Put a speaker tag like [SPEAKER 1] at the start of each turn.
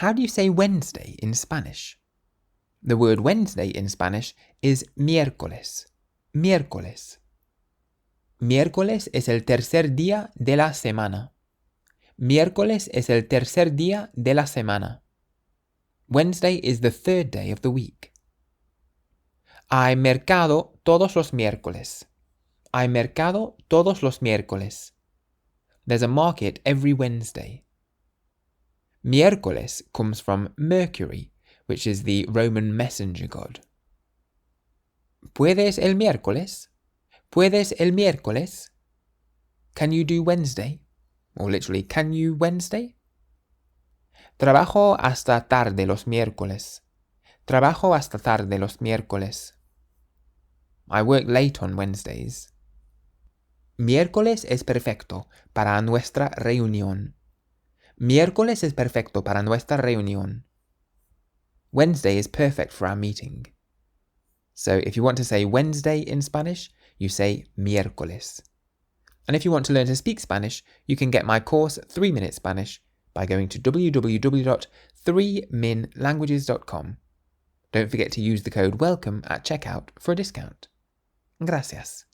[SPEAKER 1] How do you say Wednesday in Spanish? The word Wednesday in Spanish is miércoles. Miércoles. Miércoles es el tercer día de la semana. Miércoles es el tercer día de la semana. Wednesday is the third day of the week. Hay mercado todos los miércoles. Hay mercado todos los miércoles. There's a market every Wednesday. Miércoles comes from Mercury, which is the Roman messenger god. ¿Puedes el miércoles? ¿Puedes el miércoles? Can you do Wednesday? Or literally, can you Wednesday? Trabajo hasta tarde los miércoles. Trabajo hasta tarde los miércoles. I work late on Wednesdays. Miércoles es perfecto para nuestra reunión. Miércoles es perfecto para nuestra reunión. Wednesday is perfect for our meeting. So if you want to say Wednesday in Spanish, you say miércoles. And if you want to learn to speak Spanish, you can get my course 3 Minute Spanish by going to www.3minlanguages.com. Don't forget to use the code WELCOME at checkout for a discount. Gracias.